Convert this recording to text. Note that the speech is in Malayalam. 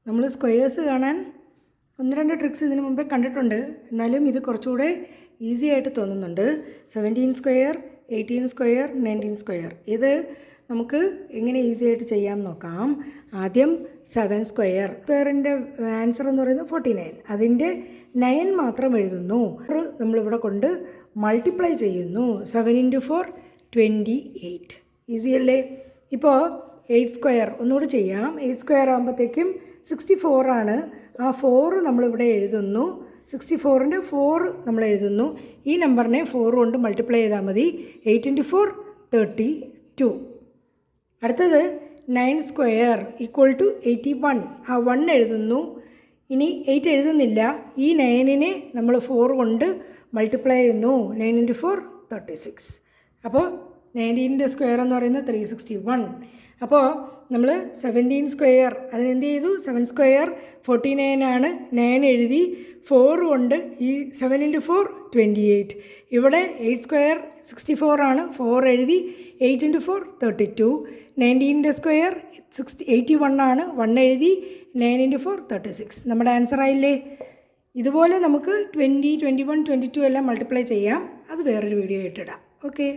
നമ്മൾ സ്ക്വയേഴ്സ് കാണാൻ 1-2 ട്രിക്സ് ഇതിനു മുമ്പേ കണ്ടിട്ടുണ്ട്. എന്നാലും ഇത് കുറച്ചുകൂടെ ഈസി ആയിട്ട് തോന്നുന്നുണ്ട്. 17 സ്ക്വയർ, 18 സ്ക്വയർ, 19 സ്ക്വയർ. ഇത് നമുക്ക് എങ്ങനെ ഈസി ആയിട്ട് ചെയ്യാം നോക്കാം. ആദ്യം 7 സ്ക്വയറിൻ്റെ ആൻസർ എന്ന് പറയുന്നത് 49. അതിൻ്റെ 9 മാത്രം എഴുതുന്നു. നമ്മളിവിടെ കൊണ്ട് മൾട്ടിപ്ലൈ ചെയ്യുന്നു. 7 × 4 28. ഈസി അല്ലേ? ഇപ്പോൾ 8 സ്ക്വയർ ഒന്നുകൂടി ചെയ്യാം. 8 സ്ക്വയർ ആകുമ്പോഴത്തേക്കും 64 ആണ്. ആ 4 നമ്മളിവിടെ എഴുതുന്നു. 64ൻ്റെ 4 നമ്മൾ എഴുതുന്നു. ഈ നമ്പറിനെ 4 കൊണ്ട് മൾട്ടിപ്ലൈ ചെയ്താൽ മതി. 8 × 4 32. അടുത്തത് 9 സ്ക്വയർ = 81. ആ 1 എഴുതുന്നു. ഇനി 8 എഴുതുന്നില്ല. ഈ 9നെ നമ്മൾ 4 കൊണ്ട് മൾട്ടിപ്ലൈ ചെയ്യുന്നു. 9 × 4 36. അപ്പോൾ 19ൻ്റെ സ്ക്വയർ എന്ന് പറയുന്നത് 361. അപ്പോൾ നമ്മൾ 17 സ്ക്വയർ അതിനെന്ത് ചെയ്തു? 7 സ്ക്വയർ 49 ആണ്. 9 എഴുതി. 4 കൊണ്ട് ഈ 7 × 4 28. ഇവിടെ 8 സ്ക്വയർ 64 ആണ്. 4 എഴുതി. 8 × 4 32. 19ൻ്റെ സ്ക്വയർ 81 ആണ്. 1 എഴുതി. 9 × 4 36. നമ്മുടെ ആൻസർ ആയില്ലേ? ഇതുപോലെ നമുക്ക് 20, 21, 22 എല്ലാം മൾട്ടിപ്ലൈ ചെയ്യാം. അത് വേറൊരു വീഡിയോ ആയിട്ടിടാം. ഓക്കെ.